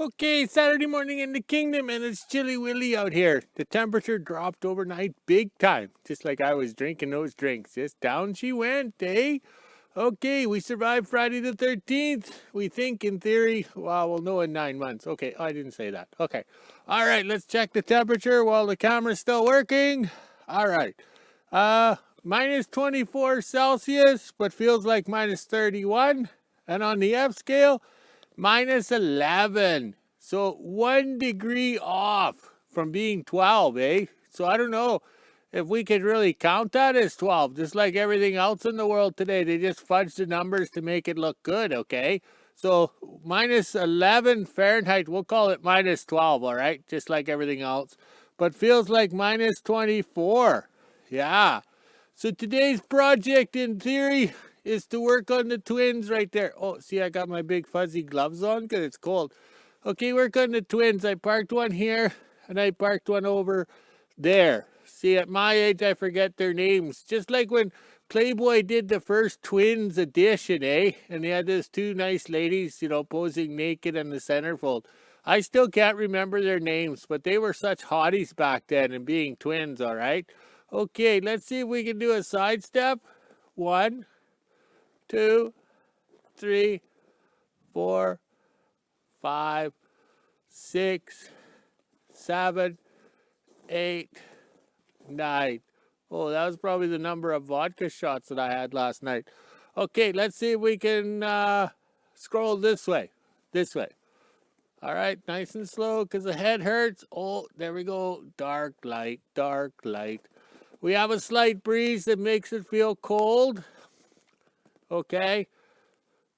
Okay, Saturday morning in the kingdom, and it's chilly willy out here. The temperature dropped overnight big time, just like I was drinking those drinks. Just down she went, eh? Okay, we survived Friday the 13th. We think, in theory, well, we'll know in 9 months. Okay, I didn't say that. Okay. All right, let's check the temperature while the camera's still working. All right. Minus 24 Celsius, but feels like minus 31. And on the F scale, minus 11. So 1 degree off from being 12, eh? So I don't know if we could really count that as 12. Just like everything else in the world today, they just fudge the numbers to make it look good, okay? So minus 11 Fahrenheit, we'll call it minus 12, all right? Just like everything else. But feels like minus 24. Yeah. So today's project, in theory, is to work on the twins right there. Oh, see, I got my big fuzzy gloves on because it's cold. Okay, work on the twins. I parked one here, and I parked one over there. See, at my age, I forget their names. Just like when Playboy did the first Twins edition, eh? And they had those two nice ladies, posing naked in the centerfold. I still can't remember their names, but they were such hotties back then and being twins, all right? Okay, let's see if we can do a side step. 1, 2, 3, 4, 5, 6, 7, 8, 9. Oh, that was probably the number of vodka shots that I had last night. Okay, let's see if we can scroll this way. This way. All right, nice and slow because the head hurts. Oh, there we go. Dark light, dark light. We have a slight breeze that makes it feel cold. Okay.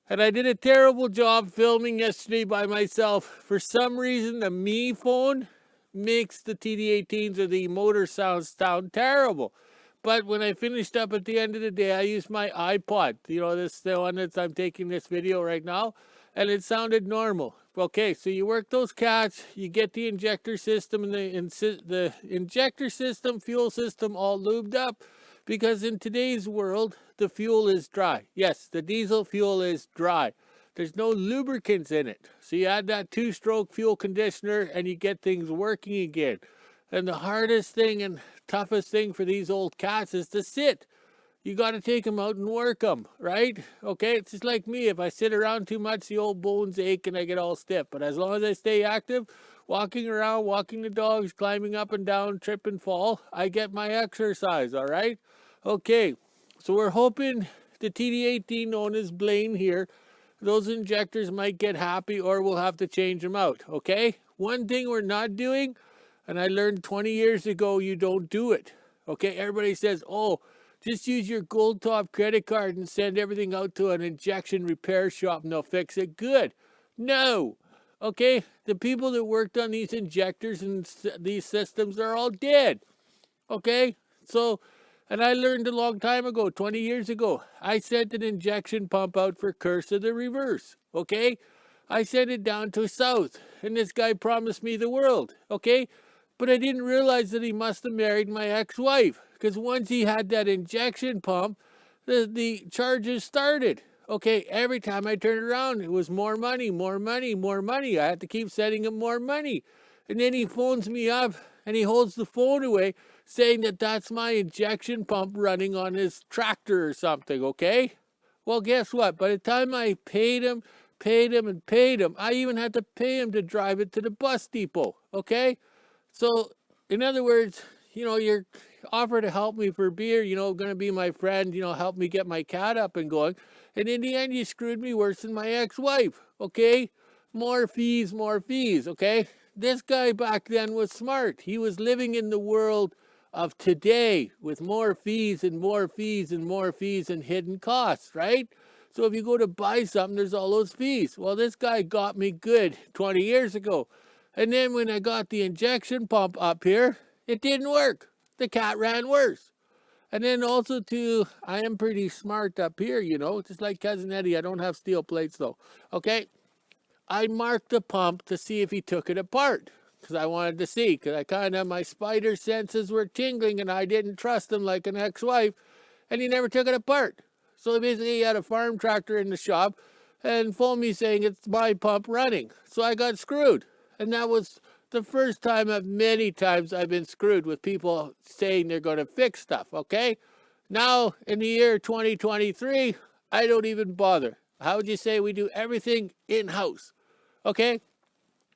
And I did a terrible job filming yesterday by myself. For some reason, the Me phone makes the TD18s or the motor sounds sound terrible. But when I finished up at the end of the day, I used my iPod. This is the one that I'm taking this video right now. And it sounded normal. Okay, so you work those cats, you get the injector system and the injector system, fuel system all lubed up, because in today's world, the fuel is dry. Yes, the diesel fuel is dry. There's no lubricants in it. So you add that 2-stroke fuel conditioner and you get things working again. And the hardest thing and toughest thing for these old cats is to sit. You got to take them out and work them, right? Okay, it's just like me. If I sit around too much, the old bones ache and I get all stiff. But as long as I stay active, walking around, walking the dogs, climbing up and down, trip and fall, I get my exercise, all right? Okay, so we're hoping the TD18 known as Blaine here, those injectors might get happy or we'll have to change them out, okay? One thing we're not doing, and I learned 20 years ago, you don't do it, okay? Everybody says, oh, just use your Gold Top credit card and send everything out to an injection repair shop and they'll fix it. Good. No. Okay? The people that worked on these injectors and these systems are all dead. Okay? So, and I learned a long time ago, 20 years ago, I sent an injection pump out for Curse of the Reverse. Okay? I sent it down to South, and this guy promised me the world. Okay? But I didn't realize that he must have married my ex-wife. Because once he had that injection pump, the charges started. Okay, every time I turned around, it was more money, more money, more money. I had to keep sending him more money. And then he phones me up and he holds the phone away saying that that's my injection pump running on his tractor or something, okay? Well, guess what? By the time I paid him, I even had to pay him to drive it to the bus depot, okay? So, in other words, you're offered to help me for beer, going to be my friend, help me get my cat up and going. And in the end, you screwed me worse than my ex-wife, okay? More fees, okay? This guy back then was smart. He was living in the world of today with more fees and more fees and more fees and hidden costs, right? So if you go to buy something, there's all those fees. Well, this guy got me good 20 years ago. And then when I got the injection pump up here, it didn't work. The cat ran worse. And then also too, I am pretty smart up here, just like Cousin Eddie. I don't have steel plates though. Okay. I marked the pump to see if he took it apart. Because I wanted to see. Because I kind of, my spider senses were tingling and I didn't trust him like an ex-wife. And he never took it apart. So basically he had a farm tractor in the shop. and phoned me saying it's my pump running. So I got screwed. And that was the first time of many times I've been screwed with people saying they're going to fix stuff, okay? Now, in the year 2023, I don't even bother. How would you say we do everything in-house? Okay?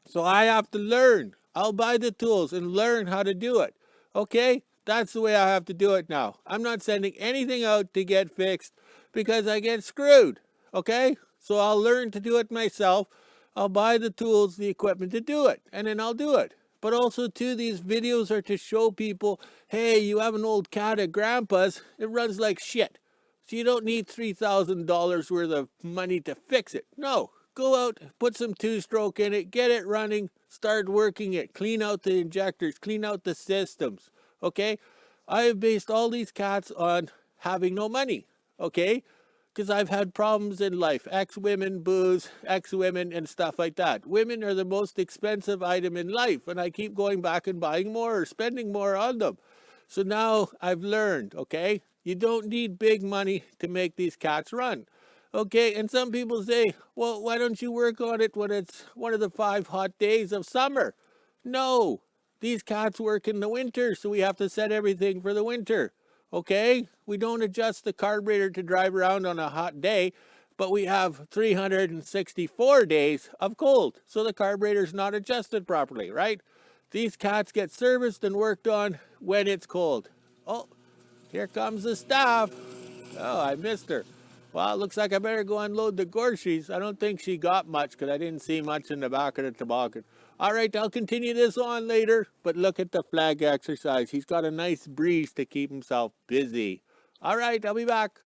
So I have to learn. I'll buy the tools and learn how to do it. Okay? That's the way I have to do it now. I'm not sending anything out to get fixed because I get screwed. Okay? So I'll learn to do it myself. I'll buy the tools, the equipment to do it, and then I'll do it. But also, too, these videos are to show people, hey, you have an old cat at grandpa's, it runs like shit. So you don't need $3,000 worth of money to fix it. No, go out, put some two-stroke in it, get it running, start working it, clean out the injectors, clean out the systems, okay? I have based all these cats on having no money, okay? Because I've had problems in life, ex-women, booze, ex-women, and stuff like that. Women are the most expensive item in life, and I keep going back and buying more or spending more on them. So now I've learned, okay? You don't need big money to make these cats run. Okay, and some people say, well, why don't you work on it when it's one of the 5 hot days of summer? No, these cats work in the winter, so we have to set everything for the winter. Okay, we don't adjust the carburetor to drive around on a hot day, but we have 364 days of cold, so the carburetor's not adjusted properly, right? These cats get serviced and worked on when it's cold. Oh, here comes the staff. Oh, I missed her. Well, it looks like I better go unload the groceries. I don't think she got much because I didn't see much in the back of the toboggan. All right, I'll continue this on later, but look at the flag exercise. He's got a nice breeze to keep himself busy. All right, I'll be back.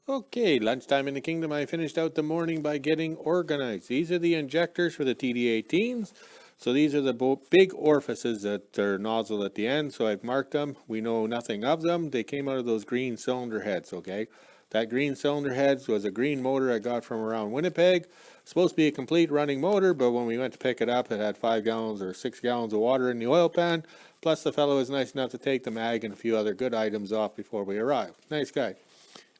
Okay, lunchtime in the kingdom. I finished out the morning by getting organized. These are the injectors for the TD18s. So these are the big orifices that are nozzle at the end. So I've marked them. We know nothing of them. They came out of those green cylinder heads, okay? That green cylinder heads was a green motor I got from around Winnipeg. Supposed to be a complete running motor, but when we went to pick it up, it had 5 gallons or 6 gallons of water in the oil pan. Plus the fellow was nice enough to take the mag and a few other good items off before we arrived. Nice guy.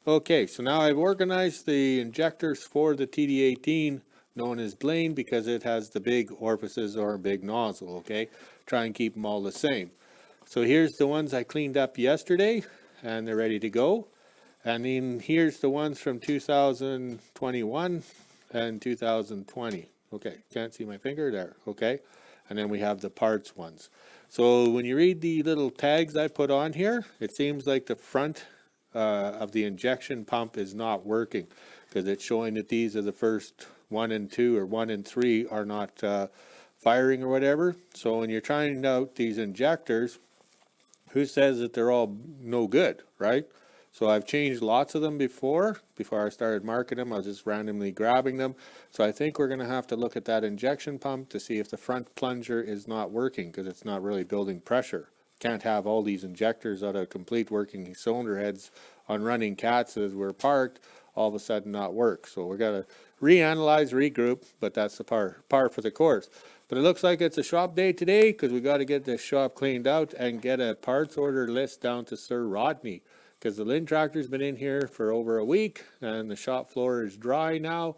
Okay, so now I've organized the injectors for the TD18, known as Blaine, because it has the big orifices or big nozzle, okay? Try and keep them all the same. So here's the ones I cleaned up yesterday, and they're ready to go. And then here's the ones from 2021 and 2020. Okay, can't see my finger there, okay? And then we have the parts ones. So when you read the little tags I put on here, it seems like the front of the injection pump is not working because it's showing that these are the first 1 and 2 or 1 and 3 are not firing or whatever. So when you're trying out these injectors, who says that they're all no good, right? So I've changed lots of them before I started marking them. I was just randomly grabbing them. So I think we're going to have to look at that injection pump to see if the front plunger is not working because it's not really building pressure. Can't have all these injectors out of complete working cylinder heads on running cats as we're parked all of a sudden not work. So we're going to reanalyze, regroup, but that's the par for the course. But it looks like it's a shop day today because we got to get this shop cleaned out and get a parts order list down to Sir Rodney because the Lynn tractor's been in here for over a week and the shop floor is dry now.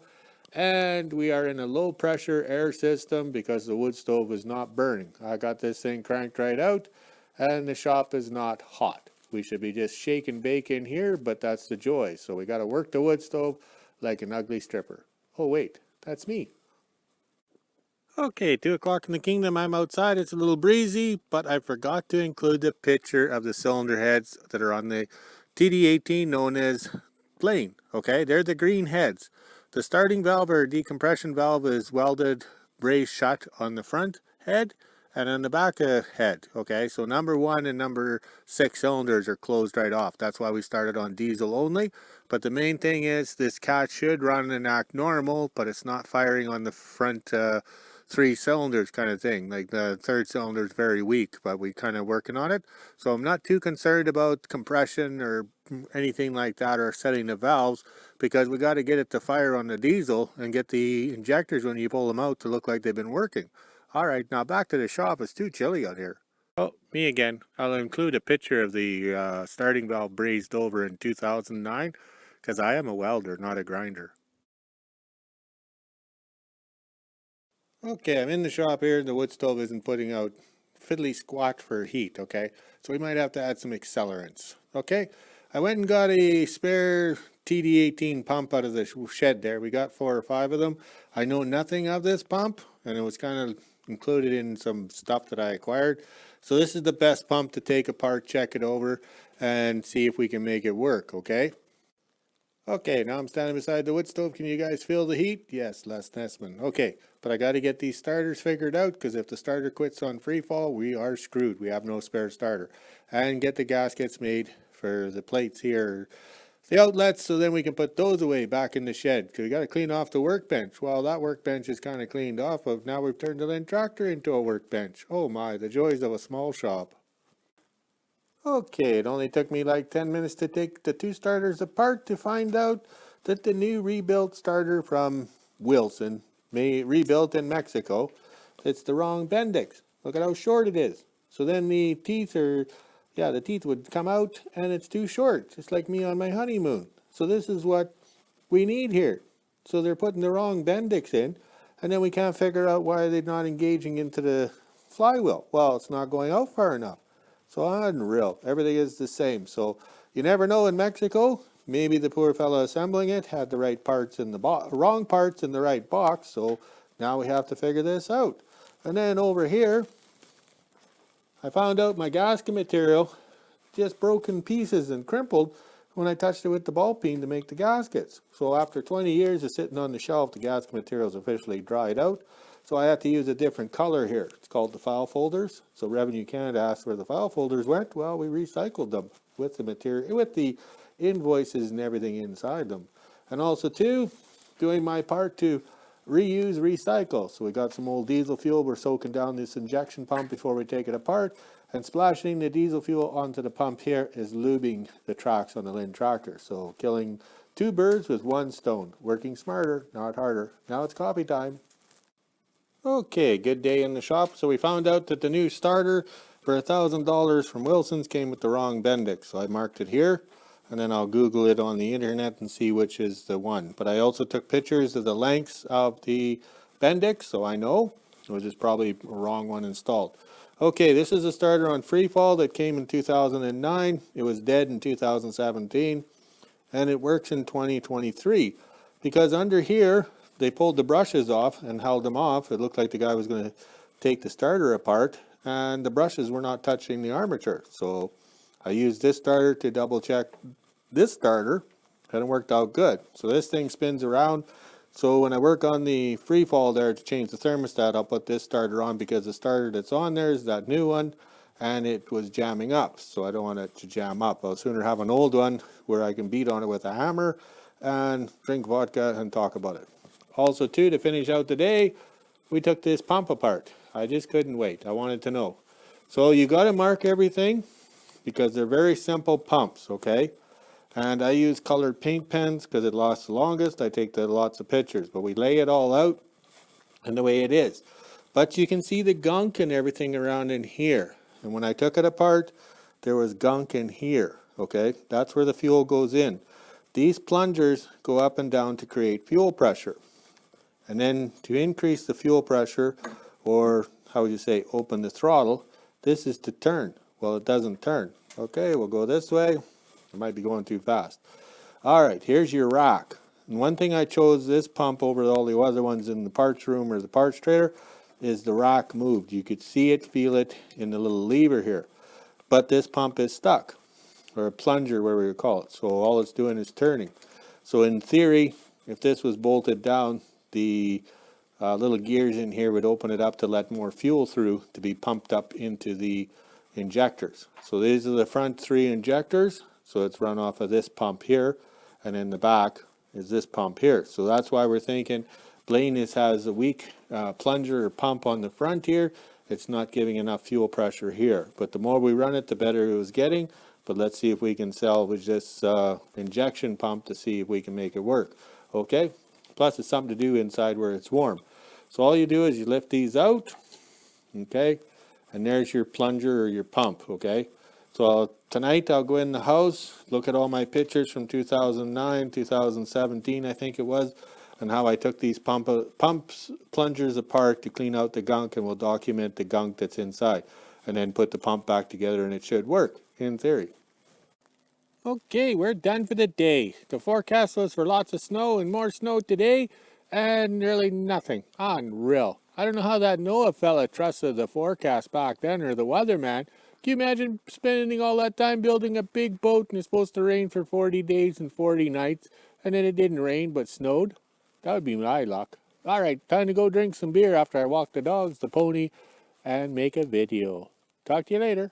And we are in a low pressure air system because the wood stove is not burning. I got this thing cranked right out and the shop is not hot. We should be just shake and bake in here, but that's the joy. So we got to work the wood stove like an ugly stripper. Oh wait, that's me. Okay, 2 o'clock in the kingdom. I'm outside. It's a little breezy, but I forgot to include the picture of the cylinder heads that are on the TD18 known as Blaine. Okay, they're the green heads. The starting valve or decompression valve is welded brazed shut on the front head and on the back head. Okay, so number 1 and number 6 cylinders are closed right off. That's why we started on diesel only. But the main thing is this cat should run and act normal, but it's not firing on the front 3 cylinders kind of thing. Like the 3rd cylinder is very weak, but we kind of working on it. So I'm not too concerned about compression or anything like that or setting the valves because we got to get it to fire on the diesel and get the injectors when you pull them out to look like they've been working. All right, now back to the shop. It's too chilly out here. Oh, me again. I'll include a picture of the starting valve brazed over in 2009 because I am a welder, not a grinder. Okay, I'm in the shop here. The wood stove isn't putting out fiddly squat for heat, okay? So we might have to add some accelerants, okay? I went and got a spare TD18 pump out of the shed there. We got 4 or 5 of them. I know nothing of this pump, and it was kind of included in some stuff that I acquired. So this is the best pump to take apart, check it over, and see if we can make it work, okay? Okay, now I'm standing beside the wood stove. Can you guys feel the heat? Yes, Les Nessman. Okay, but I got to get these starters figured out because if the starter quits on free fall, we are screwed. We have no spare starter. And get the gaskets made for the plates here, the outlets, so then we can put those away back in the shed because we got to clean off the workbench. Well, that workbench is kind of cleaned off of. Now we've turned the Lynn tractor into a workbench. Oh my, the joys of a small shop. Okay, it only took me like 10 minutes to take the 2 starters apart to find out that the new rebuilt starter from Wilson, rebuilt in Mexico, it's the wrong Bendix. Look at how short it is. So then the teeth are, yeah, the teeth would come out and it's too short, just like me on my honeymoon. So this is what we need here. So they're putting the wrong Bendix in, and then we can't figure out why they're not engaging into the flywheel. Well, it's not going out far enough. So unreal. Everything is the same. So you never know in Mexico. Maybe the poor fellow assembling it had the right parts in the wrong parts in the right box. So now we have to figure this out. And then over here, I found out my gasket material just broken pieces and crumpled when I touched it with the ball peen to make the gaskets. So after 20 years of sitting on the shelf, the gasket material is officially dried out. So I had to use a different color here. It's called the file folders. So Revenue Canada asked where the file folders went. Well, we recycled them with the material, with the invoices and everything inside them. And also too, doing my part to reuse, recycle. So we got some old diesel fuel. We're soaking down this injection pump before we take it apart. And splashing the diesel fuel onto the pump here is lubing the tracks on the Lynn tractor. So killing 2 birds with 1 stone. Working smarter, not harder. Now it's coffee time. Okay, good day in the shop. So we found out that the new starter for $1,000 from Wilson's came with the wrong Bendix. So I marked it here, and then I'll Google it on the internet and see which is the one. But I also took pictures of the lengths of the Bendix, so I know it was just probably a wrong one installed. Okay, this is a starter on free fall that came in 2009. It was dead in 2017, and it works in 2023 because under here they pulled the brushes off and held them off. It looked like the guy was going to take the starter apart, and the brushes were not touching the armature. So I used this starter to double check this starter, and it worked out good. So this thing spins around. So when I work on the free fall there to change the thermostat, I'll put this starter on because the starter that's on there is that new one, and it was jamming up. So I don't want it to jam up. I'll sooner have an old one where I can beat on it with a hammer and drink vodka and talk about it. Also too, to finish out the day, we took this pump apart. I just couldn't wait. I wanted to know. So you got to mark everything because they're very simple pumps, okay? And I use colored paint pens because it lasts the longest. I take lots of pictures, but we lay it all out and the way it is. But you can see the gunk and everything around in here. And when I took it apart, there was gunk in here, okay? That's where the fuel goes in. These plungers go up and down to create fuel pressure. And then to increase the fuel pressure, or how would you say, open the throttle, this is to turn. Well, it doesn't turn. Okay, we'll go this way. I might be going too fast. All right, here's your rack. And one thing I chose this pump over all the other ones in the parts room or the parts trailer is the rack moved. You could see it, feel it in the little lever here. But this pump is stuck, or a plunger, whatever you call it. So all it's doing is turning. So in theory, if this was bolted down, the little gears in here would open it up to let more fuel through to be pumped up into the injectors. So these are the front 3 injectors. So it's run off of this pump here, and in the back is this pump here. So that's why we're thinking Blaine has a weak plunger or pump on the front here. It's not giving enough fuel pressure here. But the more we run it, the better it was getting. But let's see if we can salvage this injection pump to see if we can make it work. Okay? Plus it's something to do inside where it's warm. So all you do is you lift these out, okay? And there's your plunger or your pump, okay? So tonight I'll go in the house, look at all my pictures from 2009, 2017, I think it was. and how I took these plungers apart to clean out the gunk, and we'll document the gunk that's inside, and then put the pump back together, and it should work in theory. Okay, we're done for the day. The forecast was for lots of snow and more snow today, and really nothing. Unreal. I don't know how that Noah fella trusted the forecast back then, or the weatherman. Can you imagine spending all that time building a big boat and it's supposed to rain for 40 days and 40 nights, and then it didn't rain but snowed? That would be my luck. All right, time to go drink some beer after I walk the dogs, the pony, and make a video. Talk to you later.